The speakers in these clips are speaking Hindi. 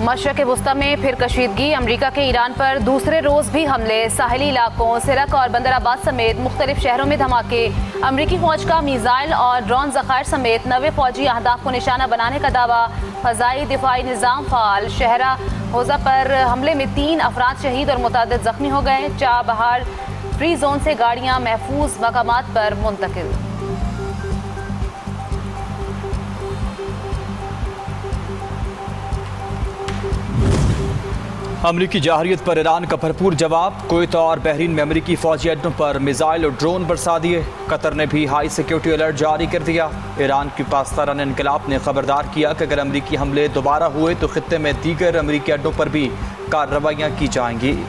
मशरक़ वुस्ता में फिर कशीदगी। अमरीका के ईरान पर दूसरे रोज़ भी हमले। साहिली इलाकों सिरक और बंदराबाद समेत मुख्तलिफ शहरों में धमाके। अमरीकी फ़ौज का मीज़ाइल और ड्रोन ज़खायर समेत 90 फ़ौजी अहदाफ को निशाना बनाने का दावा। फ़ज़ाई दिफाई निज़ाम फ़ाल। शहरा होज़ा पर हमले में 3 अफराद शहीद और मुतअद्दिद ज़ख्मी हो गए। चाबहार फ्री जोन से गाड़ियाँ महफूज मकामात पर मुंतकिल। अमरीकी जाहरियत पर ईरान का भरपूर जवाब। कुवैत और बहरीन में अमरीकी फौजी अड्डों पर मिसाइल और ड्रोन बरसा दिए। कतर ने भी हाई सिक्योरिटी अलर्ट जारी कर दिया। ईरान की पासदारान इनकलाब ने खबरदार किया कि अगर अमरीकी हमले दोबारा हुए तो खित्ते में दीगर अमरीकी अड्डों पर भी कार्रवाइयाँ की जाएंगी।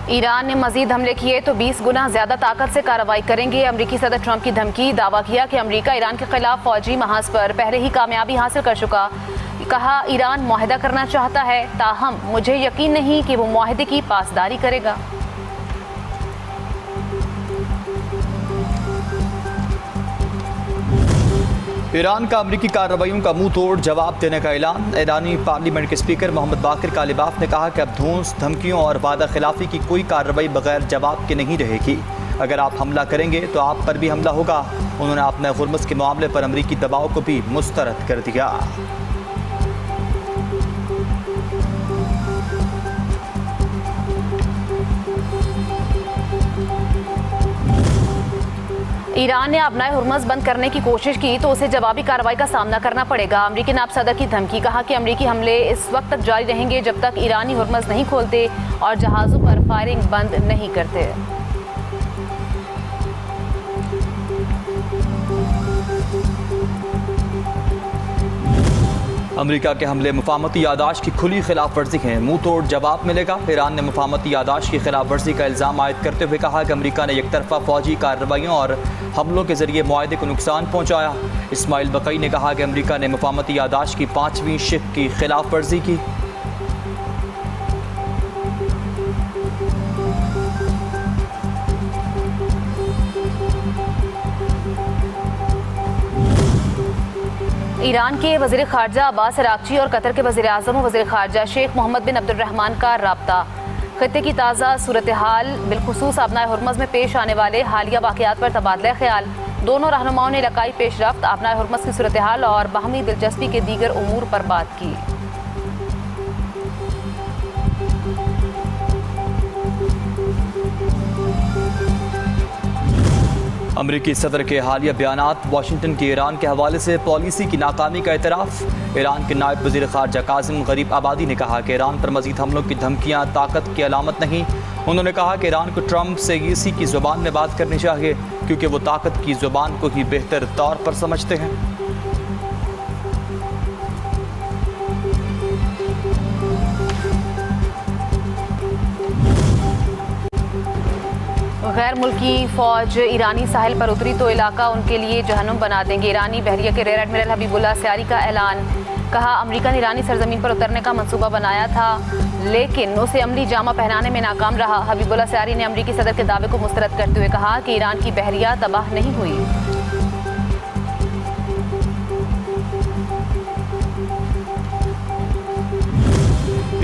ईरान ने मजीद हमले किए तो 20 गुना ज्यादा ताकत से कार्रवाई करेंगे। अमरीकी सदर ट्रंप की धमकी। दावा किया कि अमरीका ईरान के खिलाफ फौजी महाज पर पहले ही कामयाबी हासिल कर चुका। कहा ईरान मुआहदा करना चाहता है, ताहम मुझे यकीन नहीं कि वो मुआहदे की पासदारी करेगा। ईरान का अमरीकी कार्रवाइयों का मुंह तोड़ जवाब देने का ऐलान। ईरानी पार्लियामेंट के स्पीकर मोहम्मद बाकिर कालिबाफ ने कहा कि अब धौंस, धमकियों और वादा खिलाफी की कोई कार्रवाई बगैर जवाब के नहीं रहेगी। अगर आप हमला करेंगे तो आप पर भी हमला होगा। उन्होंने अपने हुर्मुज़ के मामले पर अमरीकी दबाव को भी मुस्तरद कर दिया। ईरान ने अपना हुर्मुज़ बंद करने की कोशिश की तो उसे जवाबी कार्रवाई का सामना करना पड़ेगा। अमरीकी नायब सदर की धमकी। कहा कि अमरीकी हमले इस वक्त तक जारी रहेंगे जब तक ईरानी हुर्मुज़ नहीं खोलते और जहाज़ों पर फायरिंग बंद नहीं करते। अमरीका के हमले मुफाहमती यादाश्त की खुली खिलाफ वर्जी है। मुंह तोड़ जवाब मिलेगा। ईरान ने मुफाहमती यादाश्त की खिलाफ वर्जी का इल्ज़ाम आयद करते हुए कहा कि अमरीका ने एकतरफा फौजी कार्रवाइयों और हमलों के जरिए मुआहदे को नुकसान पहुँचाया। इस्माइल बकई ने कहा कि अमरीका ने मुफाहमती यादाश्त की 5वीं शिक की खिलाफ वर्जी की। ईरान के वज़ीर ख़ारजा अब्बास अराग़ची और कतर के वज़ीर आज़म और वज़ीर ख़ारजा शेख मोहम्मद बिन अब्दुर्रहमान का राब्ता। खित्ते की ताज़ा सूरत हाल, बिलखुसूस अपना हुर्मुज़ में पेश आने वाले हालिया वाक़यात पर तबादला ख्याल। दोनों रहनुमाओं ने इलाकाई पेशरफ्त, अपना हुर्मुज़ की सूरत हाल और बाहमी दिलचस्पी के दीगर उमूर पर बात की। अमरीकी सदर के हालिया बयानात। वाशिंगटन की ईरान के हवाले से पॉलिसी की नाकामी का एतराफ़। ईरान के नायब वज़ीर ख़ारजा कासिम गरीब आबादी ने कहा कि ईरान पर मज़ीद हमलों की धमकियाँ ताकत की अलामत नहीं। उन्होंने कहा कि ईरान को ट्रंप से इसी की ज़ुबान में बात करनी चाहिए क्योंकि वो ताकत की ज़ुबान को ही बेहतर तौर पर समझते हैं। गैर मुल्की फ़ौज ईरानी साहिल पर उतरी तो इलाका उनके लिए जहन्नुम बना देंगे। ईरानी बहरिया के रेयर एडमिरल हबीबुल्लाह सियारी का ऐलान। कहा अमरीका ने ईरानी सरजमीन पर उतरने का मंसूबा बनाया था लेकिन उसे अमली जामा पहनाने में नाकाम रहा। हबीबुल्लाह सियारी ने अमरीकी सदर के दावे को मुस्तरद करते हुए कहा कि ईरान की बहरिया तबाह नहीं हुई।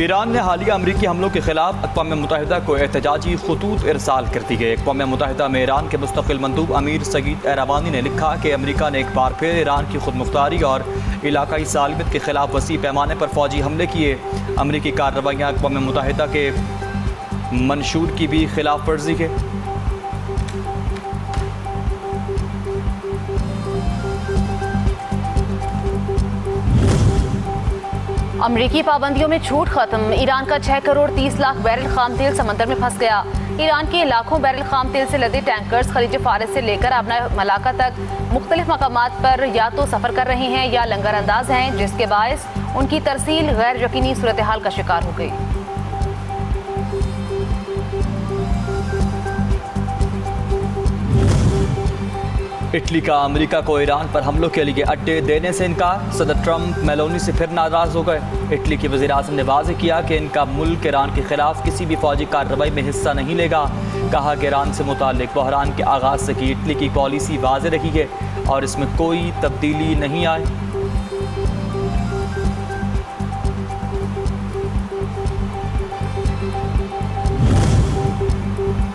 ईरान ने हालिया अमरीकी हमलों के खिलाफ अक़वाम मुत्तहिदा को एहतजाजी खतूत इरसाल कर दी है। अक़वाम मुत्तहिदा में ईरान के मुस्तक़िल मंदूब अमीर सईद एरावानी ने लिखा कि अमरीका ने एक बार फिर ईरान की खुदमुख्तारी और इलाकाई सालमियत के खिलाफ वसी पैमाने पर फौजी हमले किए। अमरीकी कार्रवाइयाँ अक़वाम मुत्तहिदा के मंशूर की भी खिलाफ वर्जी है। अमरीकी पाबंदियों में छूट खत्म। ईरान का 6 करोड़ 30 लाख बैरल खाम तेल समंदर में फंस गया। ईरान के लाखों बैरल खाम तेल से लदे टैंकर्स खलीज फारिस से लेकर अपना मलाका तक मुख्तलिफ मकामात पर या तो सफ़र कर रहे हैं या लंगर अंदाज हैं, जिसके बायस उनकी तरसील गैर यकीनी सूरत हाल का शिकार हो गई। इटली का अमेरिका को ईरान पर हमलों के लिए अड्डे देने से इनकार। सदर ट्रंप मेलोनी से फिर नाराज़ हो गए। इटली के वज़ीर आज़म ने वाज़ेह किया कि इनका मुल्क ईरान के खिलाफ किसी भी फौजी कार्रवाई में हिस्सा नहीं लेगा। कहा कि ईरान से मुताल्लिक बहरान के आगाज़ से की इटली की पॉलिसी वाज़ेह रही है और इसमें कोई तब्दीली नहीं आई।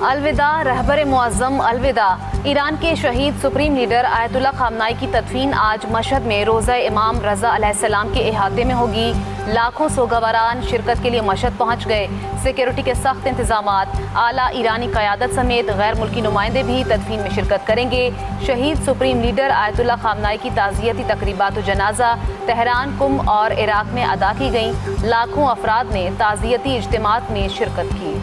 अलविदा रहबर मुअज़्ज़म, अलविदा। ईरान के शहीद सुप्रीम लीडर आयतुल्लाह ख़ामनाई की तदफीन आज मशहद में रोज़ा इमाम रज़ा अलैहिस्सलाम के इहाते में होगी। लाखों सोगवारान शिरकत के लिए मशहद पहुँच गए। सिक्योरिटी के सख्त इंतजामात, आला ईरानी क़यादत समेत गैर मुल्की नुमाइंदे भी तदफीन में शिरकत करेंगे। शहीद सुप्रीम लीडर आयतुल्लाह ख़ामनाई की ताज़ियती तकरीबात जनाजा तेहरान, कुम और इराक़ में अदा की गईं। लाखों अफराद ने ताज़ियती इज्तिमात में शिरकत की।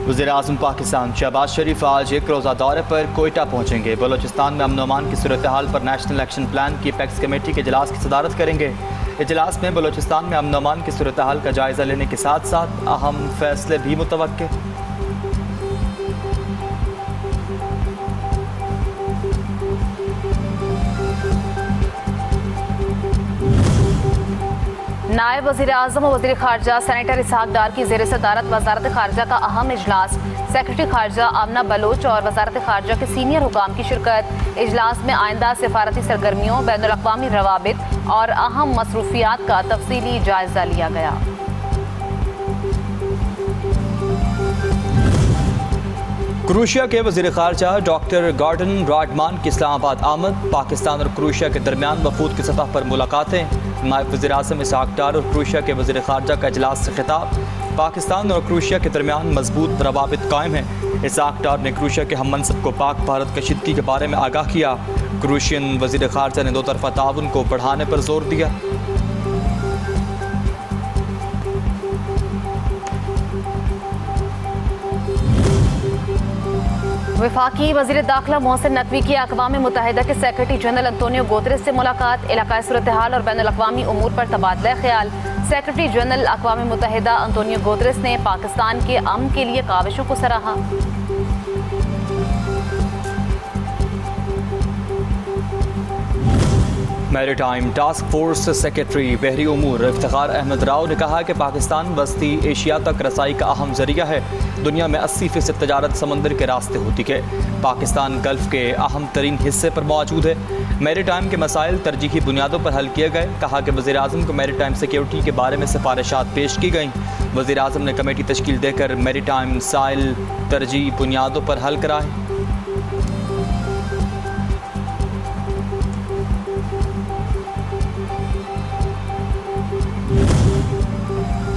वज़ीर-ए-आज़म पाकिस्तान शहबाज शरीफ आज एक रोज़ा दौरे पर कोयटा पहुँचेंगे। बलोचिस्तान में अमन अमान की सूरत हाल पर नेशनल एक्शन प्लान की एपेक्स कमेटी के इजलास की सदारत करेंगे। इजलास में बलोचिस्तान में अमन अमान की सूरत हाल का जायज़ा लेने के साथ साथ अहम फैसले भी मुतवक्के। नायब वज़ीर-ए-आज़म और वज़ीर ख़ारजा सेनेटर इसहाक डार की ज़ेर सदारत वज़ारत ख़ारजा का अहम इजलास। सेक्रेटरी ख़ारजा आमना बलोच और वज़ारत ख़ारजा के सीनियर हुकाम की शिरकत। इजलास में आइंदा सिफारती सरगर्मियों, बैनुल-अक़वामी रवाबित और अहम मसरूफियात का तफसीली जायज़ा लिया गया। क्रोएशिया के वज़ीर ख़ारजा डॉक्टर गॉर्डन राडमान की इस्लामाबाद आमद। पाकिस्तान और क्रोएशिया के दरमियान वफूद की सतह पर मुलाकातें। नायब वज़ीर-ए-आज़म इसहाक डार और क्रोएशिया के वज़ीर ख़ारजा का इजलास से खिताब। पाकिस्तान और क्रोएशिया के दरमियान मजबूत रवाबित कायम है। इसहाक डार ने क्रोएशिया के हम मनसब को पाक भारत कशीदगी के बारे में आगाह किया। क्रोएशियन वज़ीर ख़ारजा ने दो तरफ़ा ताउन को बढ़ाने पर जोर दिया। वफाकी वज़ीर दाखिला मोहसिन नकवी की अक़वाम मुत्तहिदा के सेक्रेटरी जनरल अंतोनियो गुतेरेस से मुलाकात। इलाक़ाई सूरत हाल और बैनुल-अक़वामी उमूर पर तबादला ख्याल। सेक्रेटरी जनरल अक़वाम मुत्तहिदा अंतोनियो गुतेरेस ने पाकिस्तान के अमन के लिए काविशों को सराहा। मैरीटाइम टास्क फोर्स सेक्रेटरी बहरी उमूर इफ्तिखार अहमद राव ने कहा कि पाकिस्तान वस्ती एशिया तक रसाई का अहम जरिया है। दुनिया में 80% तजारत समंदर के रास्ते होती है। पाकिस्तान गल्फ के अहम तरीन हिस्से पर मौजूद है। मैरीटाइम के मसाइल तरजीही बुनियादों पर हल किए गए। कहा कि वज़ीर-ए-आज़म को मैरीटाइम सिक्योरिटी के बारे में सिफारिशात पेश की गईं। वज़ीर-ए-आज़म ने कमेटी तश्कील देकर मैरीटाइम मसाइल तरजीही बुनियादों पर हल कराए।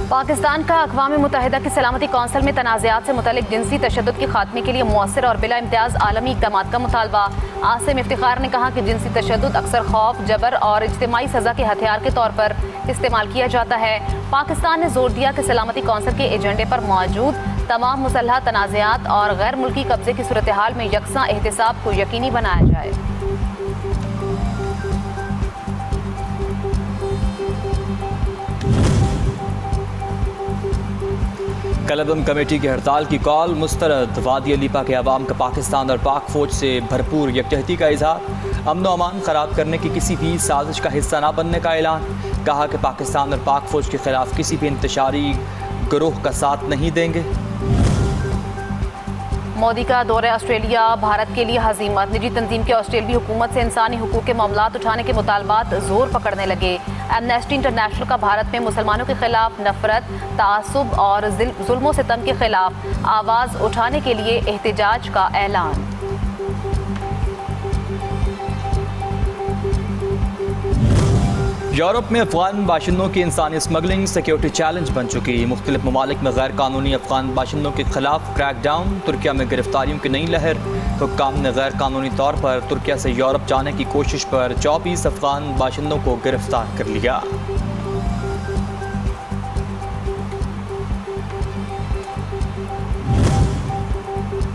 पाकिस्तान का अक़वाम मुत्तहिदा की सलामती कौंसिल में तनाज़ात से मुतल्लिक़ जिनसी तशद्दुद के खात्मे के लिए मुअस्सिर और बिला इम्तियाज़ आलमी इक़दामात का मुतालबा। आसिम इफ्तिखार ने कहा कि जिनसी तशद्दुद अक्सर खौफ, जबर और इज्तिमाई सज़ा के हथियार के तौर पर इस्तेमाल किया जाता है। पाकिस्तान ने जोर दिया कि सलामती कौंसिल के एजेंडे पर मौजूद तमाम मुसल्लह तनाज़ात और गैर मुल्की कब्जे की सूरत हाल में यकसा एहतिसाब को यकीनी बनाया जाए। कलअदम कमेटी की हड़ताल की कॉल मुस्तरद। वादी अलीपा के अवाम का पाकिस्तान और पाक फ़ौज से भरपूर यकजहती का इजहार। अमन व अमान ख़राब करने की किसी भी साजिश का हिस्सा न बनने का ऐलान। कहा कि पाकिस्तान और पाक फ़ौज के ख़िलाफ़ किसी भी इंतशारी गिरोह का साथ नहीं देंगे। मोदी का दौरा ऑस्ट्रेलिया भारत के लिए हज़ीमत। निजी तंजीम के ऑस्ट्रेलियाई हुकूमत से इंसानी हुकूक के मामलात उठाने के मुतालबात जोर पकड़ने लगे। एमनेस्टी इंटरनेशनल का भारत में मुसलमानों के खिलाफ नफरत, तासुब और जुल्म सितम के खिलाफ आवाज़ उठाने के लिए एहतजाज का ऐलान। यूरोप में अफगान बाशिंदों की इंसानी स्मगलिंग सिक्योरिटी चैलेंज बन चुकी। मुख्तलिफ ममालिक में गैर कानूनी अफगान बाशिंदों के खिलाफ क्रैकडाउन। तुर्किया में गिरफ्तारियों की नई लहर। हुक्काम ने गैर कानूनी तौर पर तुर्किया से यूरोप जाने की कोशिश पर 24 अफगान बाशिंदों को गिरफ्तार कर लिया।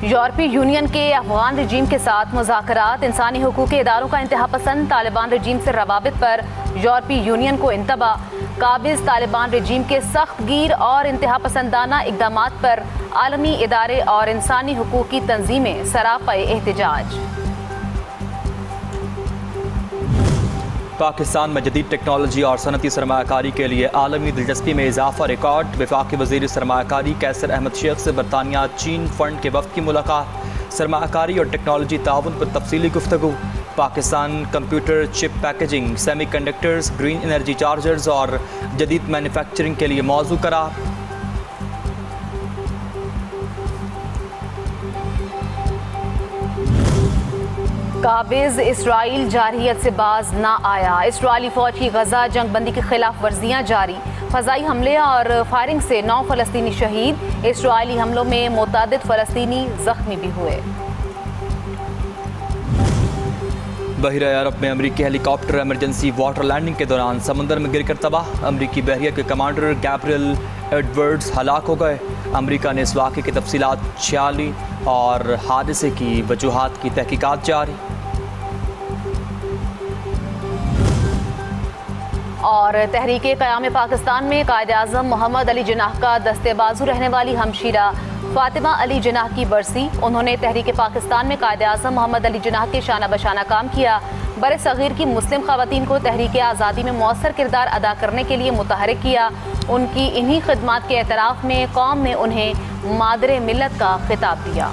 यूरोपीय यूनियन के अफगान रजीम के साथ मुज़ाकरात। इंसानी हुकूक के इदारों का इंतहा पसंद तालिबान रजीम से रवाबित पर यूरोपीय यूनियन को इंतबाह। काबिज तालिबान रजीम के सख्त गिर और इंतहा पसंदाना इक़दामात पर आलमी इदारे और इंसानी हुकूक की तंजीमें सरापा एहतजाज। पाकिस्तान में जदीद टेक्नोलॉजी और सनती सरमाकारी के लिए आलमी दिलचस्पी में इजाफा रिकॉर्ड। वफाकी वज़ीर सरमाकारी कैसर अहमद शेख से बरतानिया चीन फ़ंड के वफ़द की मुलाकात। सरमाकारी और टेक्नोलॉजी ताउन पर तफसीली गुफ्तगू। Pakistan computer chip packaging, semi conductors, green energy chargers और जदीद मैन्युफैक्चरिंग के लिए मौजू करार। काबिज़ इसराइल जारहियत से बाज ना आया। इसराइली फ़ौज की गजा जंग बंदी की खिलाफ वर्जियाँ जारी। फ़ज़ाई हमले और फायरिंग से 9 फ़लस्तीनी शहीद। इसराइली हमलों में मुतअद्दिद फ़लस्तीनी ज़ख्मी भी हुए। बहरा अरब में अमरीकी हेलीकॉप्टर इमरजेंसी वाटर लैंडिंग के दौरान समंदर में गिरकर तबाह। अमरीकी बहरिया के कमांडर गैब्रियल एडवर्ड्स हलाक हो गए। अमरीका ने इस वाक़े की तफसीलात छियाली और हादसे की वजूहात की तहकीकात जारी। और तहरीके क़याम पाकिस्तान में कायद-ए-आज़म मोहम्मद अली जिन्नाह का दस्तेबाजू रहने वाली हमशीरा फातिमा अली जिन्नाह की बरसी। उन्होंने तहरीके पाकिस्तान में कायद-ए-आज़म मोहम्मद अली जिन्नाह के शाना बशाना काम किया। बरे सगीर की मुस्लिम ख़वातीन को तहरीके आज़ादी में मौसर किरदार अदा करने के लिए मुतहरिक किया। उनकी इन्हीं खिदमात के एतराफ़ में कौम ने उन्हें मादरे मिल्लत का खिताब दिया।